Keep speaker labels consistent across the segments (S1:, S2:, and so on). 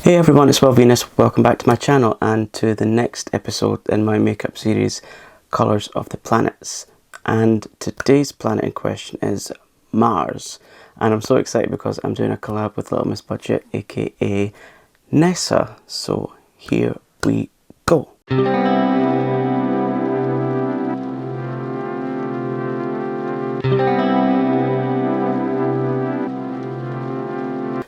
S1: Hey everyone, it's Venus. Welcome back to my channel and to the next episode in my makeup series, Colours of the Planets. And today's planet in question is Mars. And I'm so excited because I'm doing a collab with Little Miss Budget, aka Nessa. So here we go.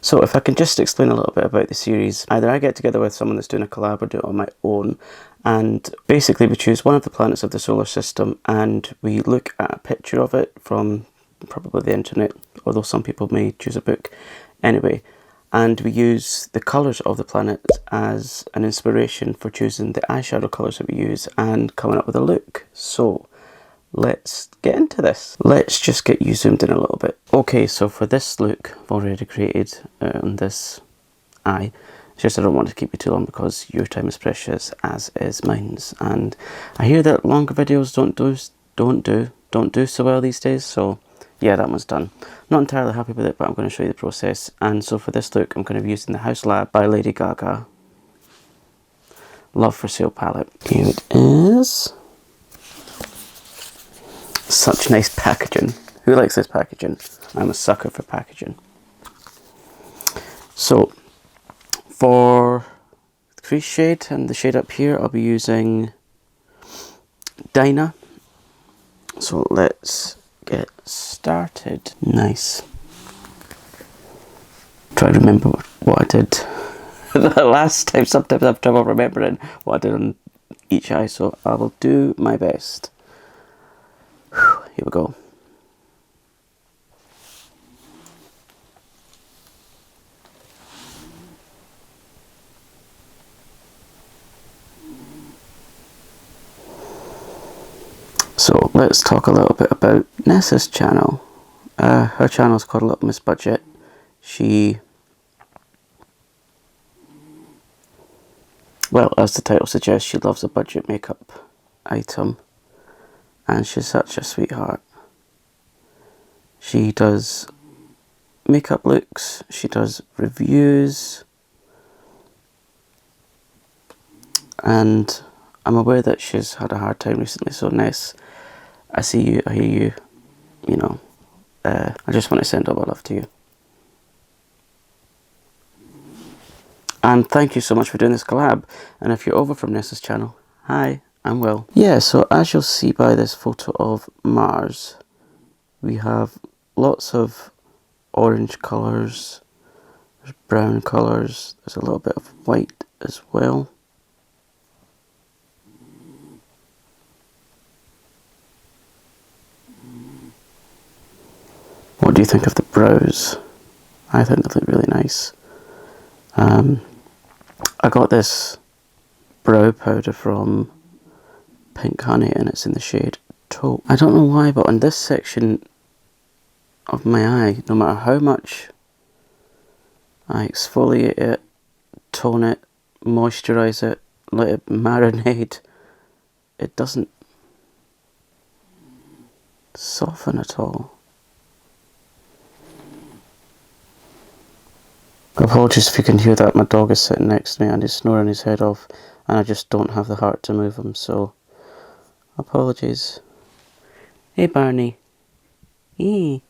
S1: So if I can just explain a little bit about the series, either I get together with someone that's doing a collab or do it on my own, and basically we choose one of the planets of the solar system and we look at a picture of it from probably the internet, although some people may choose a book anyway, and we use the colours of the planet as an inspiration for choosing the eyeshadow colours that we use and coming up with a look. So let's get into this. Let's just get you zoomed in a little bit. Okay, so for this look I've already created on this eye. It's just I don't want to keep you too long because your time is precious, as is mine's. And I hear that longer videos don't do so well these days, so yeah, that one's done. Not entirely happy with it, but I'm going to show you the process. And so for this look I'm going to be using the House Lab by Lady Gaga Love for Sale palette. Here it is. Such nice packaging. Who likes this packaging? I'm a sucker for packaging. So for the crease shade and the shade up here, I'll be using Dinah. So let's get started. Nice. Try to remember what I did the last time. Sometimes I have trouble remembering what I did on each eye, so I will do my best. Here we go. So let's talk a little bit about Nessa's channel. Her channel is called Little Miss Budget. Well, as the title suggests, she loves a budget makeup item. And she's such a sweetheart. She does makeup looks, she does reviews, and I'm aware that she's had a hard time recently, so Ness, I see you, I hear you, you know, I just want to send all my love to you. And thank you so much for doing this collab, and if you're over from Nessa's channel, hi, I'm Will. Yeah, so as you'll see by this photo of Mars, we have lots of orange colours, there's brown colours, there's a little bit of white as well. What do you think of the brows? I think they look really nice. I got this brow powder from Pink Honey and it's in the shade Taupe. I don't know why, but on this section of my eye, no matter how much I exfoliate it, tone it, moisturise it, let it marinate, it doesn't soften at all. Apologies if you can hear that, my dog is sitting next to me and he's snoring his head off and I just don't have the heart to move him, so apologies. Hey Barney. Eee.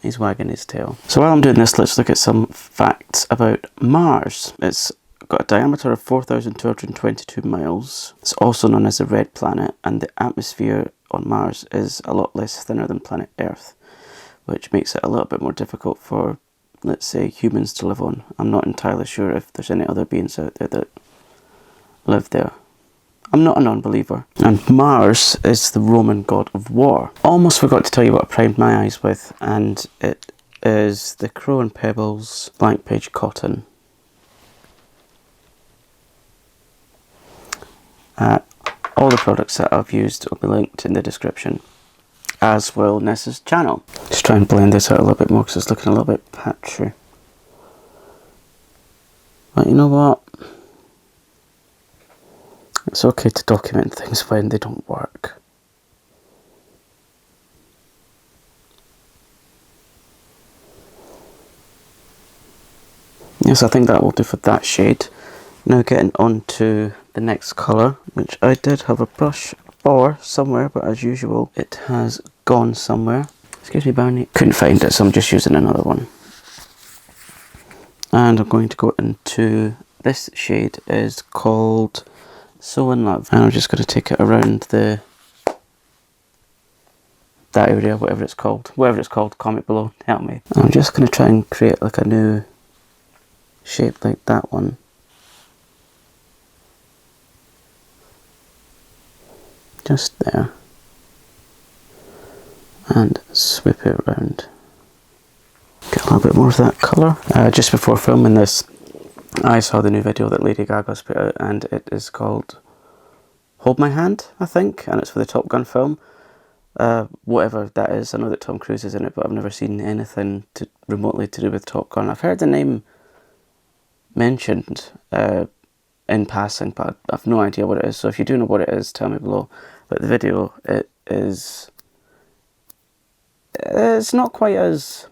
S1: He's wagging his tail. So while I'm doing this, let's look at some facts about Mars. It's got a diameter of 4,222 miles. It's also known as the red planet, and the atmosphere on Mars is a lot less thinner than planet Earth, which makes it a little bit more difficult for, let's say, humans to live on. I'm not entirely sure if there's any other beings out there that live there. I'm not a non-believer. And Mars is the Roman god of war. Almost forgot to tell you what I primed my eyes with, and it is the Crow and Pebbles Blank Page Cotton. All the products that I've used will be linked in the description, as will Nessa's channel. Just try and blend this out a little bit more because it's looking a little bit patchy. But you know what? It's okay to document things when they don't work. Yes, I think that will do for that shade. Now getting on to the next colour, which I did have a brush for somewhere, but as usual it has gone somewhere. Excuse me, Barney. Couldn't find it, so I'm just using another one. And I'm going to go into, this shade is called So In Love, and I'm just going to take it around that area, whatever it's called, comment below, help me. I'm just going to try and create like a new shape like that one. Just there. And sweep it around. Get a little bit more of that colour. Just before filming this, I saw the new video that Lady Gaga's put out, and it is called Hold My Hand, I think, and it's for the Top Gun film. Whatever that is, I know that Tom Cruise is in it, but I've never seen anything remotely to do with Top Gun. I've heard the name mentioned in passing, but I've no idea what it is, so if you do know what it is, tell me below. But the video, it's not quite as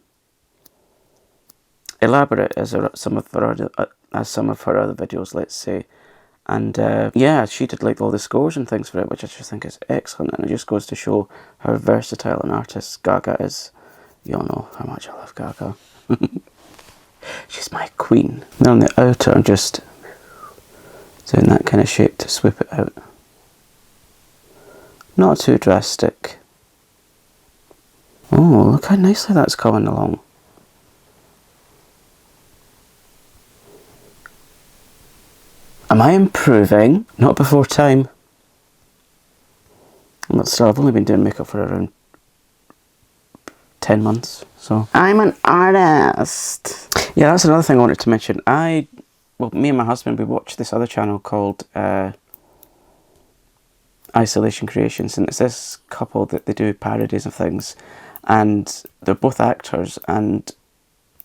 S1: elaborate as some of her other videos, let's say. And yeah, she did like all the scores and things for it, which I just think is excellent, and it just goes to show how versatile an artist Gaga is. You all know how much I love Gaga. She's my queen. Then on the outer, I'm just doing that kind of shape to sweep it out. Not too drastic. Oh, look how nicely that's coming along. Am I improving? Not before time. But still, I've only been doing makeup for around 10 months, so. I'm an artist! Yeah, that's another thing I wanted to mention. Well, me and my husband, we watched this other channel called Isolation Creations, and it's this couple that they do parodies of things, and they're both actors, and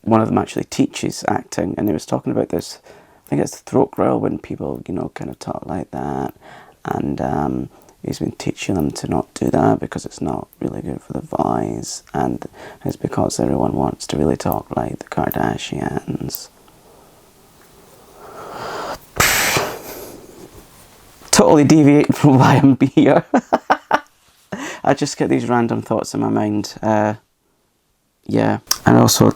S1: one of them actually teaches acting, and he was talking about this, I think it's throat growl when people, you know, kind of talk like that, and he's been teaching them to not do that because it's not really good for the voice, and it's because everyone wants to really talk like the Kardashians. Totally deviate from why I'm here. I just get these random thoughts in my mind. Yeah, and also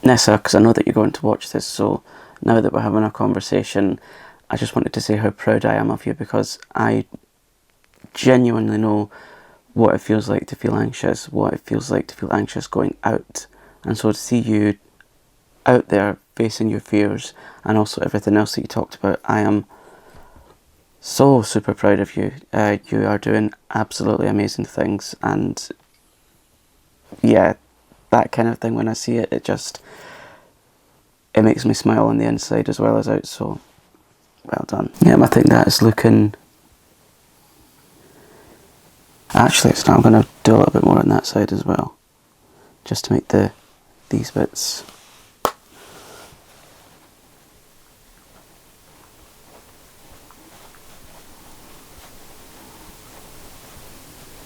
S1: Nessa, because I know that you're going to watch this, so now that we're having a conversation, I just wanted to say how proud I am of you, because I genuinely know what it feels like to feel anxious, what it feels like to feel anxious going out, and so to see you out there facing your fears and also everything else that you talked about, I am so super proud of you. You are doing absolutely amazing things, and yeah, that kind of thing, when I see it, it makes me smile on the inside as well as out, so well done. Yeah, I think that is looking... Actually, it's not. I'm going to do a little bit more on that side as well, just to make these bits.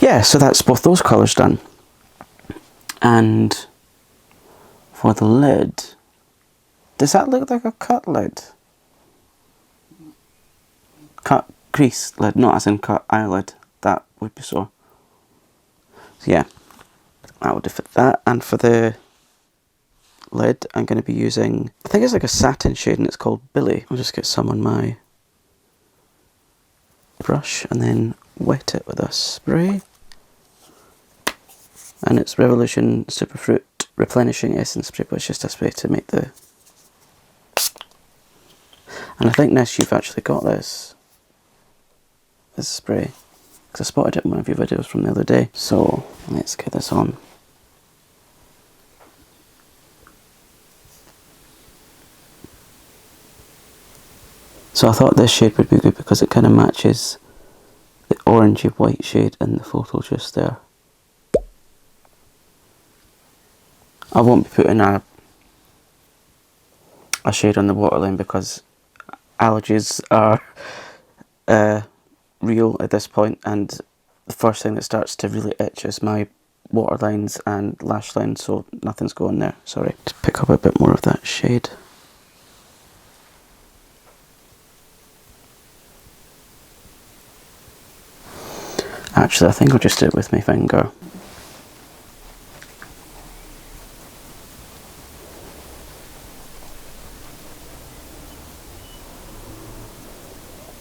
S1: Yeah, so that's both those colours done. And for the lid, does that look like a cut lid? Cut crease lid, not as in cut eyelid. That would be so. So yeah, that would fit that. And for the lid, I'm going to be using, I think it's like a satin shade, and it's called Billy. I'll just get some on my brush and then wet it with a spray. And it's Revolution Superfruit Replenishing Essence Spray, but it's just a spray to make the... And I think, Ness, you've actually got this spray, because I spotted it in one of your videos from the other day. So let's get this on. So I thought this shade would be good because it kind of matches the orangey white shade in the photo just there. I won't be putting a shade on the waterline because allergies are real at this point, and the first thing that starts to really itch is my waterlines and lash lines, so nothing's going there. Sorry. Just pick up a bit more of that shade. Actually, I think I'll just do it with my finger.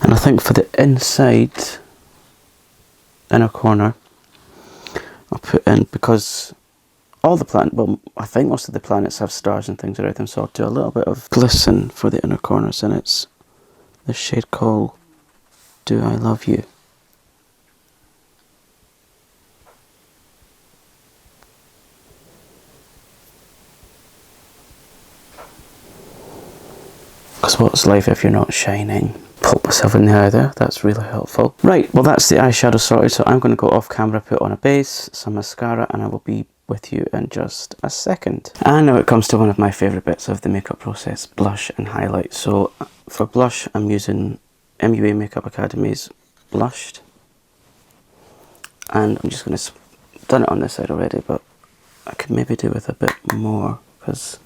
S1: And I think for the inside inner corner, I'll put in, because all the planet, well, I think most of the planets have stars and things around them, so I'll do a little bit of glisten for the inner corners, and it's the shade called Do I Love You. Because what's life if you're not shining? Poke myself in the eye there, that's really helpful. Right, well that's the eyeshadow sorted, so I'm going to go off camera, put on a base, some mascara, and I will be with you in just a second. And now it comes to one of my favourite bits of the makeup process, blush and highlight. So for blush, I'm using MUA Makeup Academy's Blushed. And I'm just going to, done it on this side already, but I could maybe do with a bit more, because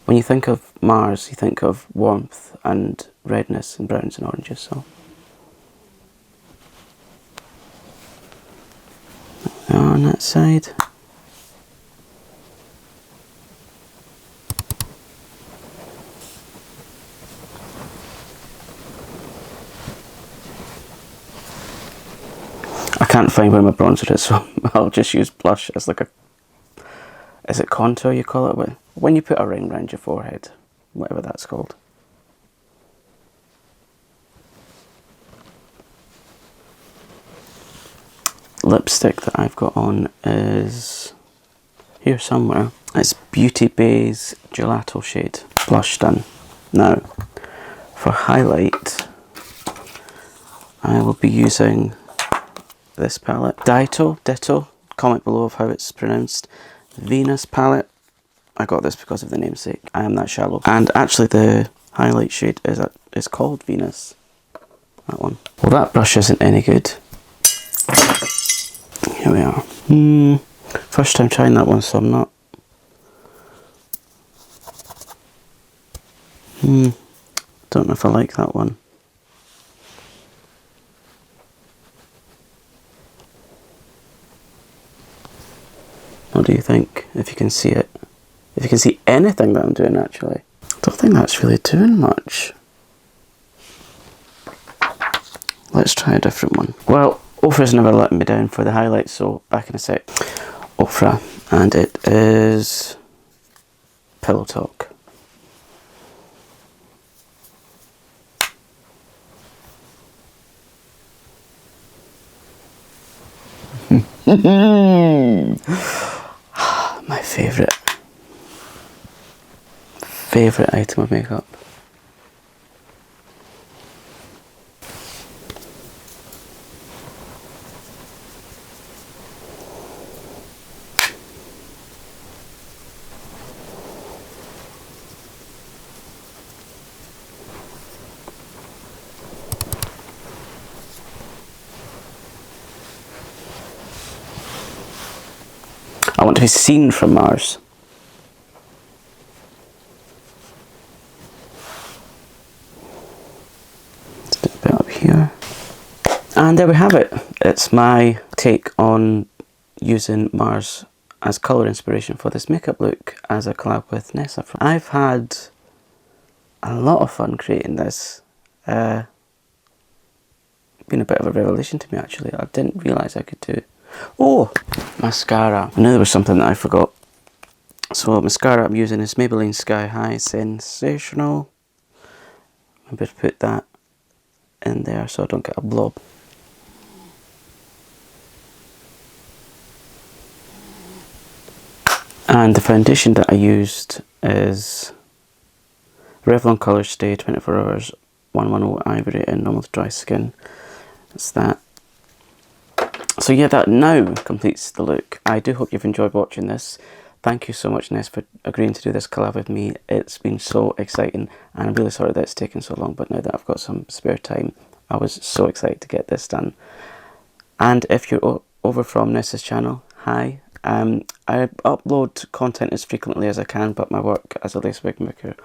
S1: when you think of Mars, you think of warmth and redness and browns and oranges, so. On that side. I can't find where my bronzer is, so I'll just use blush as like a, is it contour you call it? When you put a ring around your forehead, whatever that's called. Lipstick that I've got on is here somewhere. It's Beauty Bay's Gelato shade. Blush done. Now, for highlight, I will be using this palette. Ditto, comment below of how it's pronounced. Venus palette. I got this because of the namesake. I am that shallow. And actually the highlight shade is called Venus. That one. Well, that brush isn't any good. Here we are. First time trying that one, so I'm not. Don't know if I like that one. What do you think? If you can see it. If you can see anything that I'm doing, actually. I don't think that's really doing much. Let's try a different one. Well, Ofra's never let me down for the highlights, so back in a sec. Ofra, and it is Pillow Talk. My favourite item of makeup. I want to be seen from Mars. Let's do a bit up here. And there we have it. It's my take on using Mars as colour inspiration for this makeup look as a collab with Nessa. I've had a lot of fun creating this. Been a bit of a revelation to me, actually. I didn't realise I could do. Oh, mascara. I knew there was something that I forgot. So mascara I'm using is Maybelline Sky High Sensational. I'm going to put that in there so I don't get a blob. And the foundation that I used is Revlon Colorstay 24 Hours 110 Ivory in normal to dry skin. That's that. So yeah, that now completes the look. I do hope you've enjoyed watching this. Thank you so much, Ness, for agreeing to do this collab with me. It's been so exciting, and I'm really sorry that it's taken so long, but now that I've got some spare time, I was so excited to get this done. And if you're over from Nessa's channel, hi, I upload content as frequently as I can, but my work as a lace wig maker,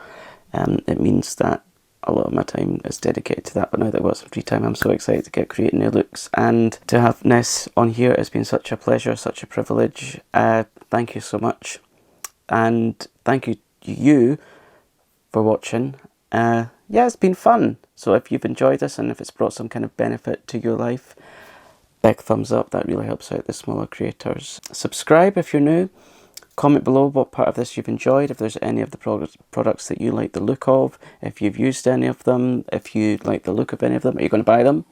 S1: it means that a lot of my time is dedicated to that. But now that I've got some free time, I'm so excited to get creating new looks. And to have Ness on here has been such a pleasure, such a privilege. Thank you so much. And thank you for watching. Yeah, it's been fun. So if you've enjoyed this and if it's brought some kind of benefit to your life, big thumbs up. That really helps out the smaller creators. Subscribe if you're new. Comment below what part of this you've enjoyed, if there's any of the products that you like the look of, if you've used any of them, if you like the look of any of them. Are you going to buy them?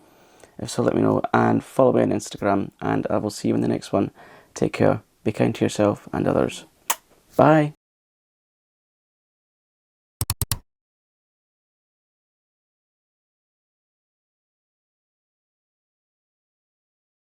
S1: If so, let me know, and follow me on Instagram, and I will see you in the next one. Take care, be kind to yourself and others. Bye.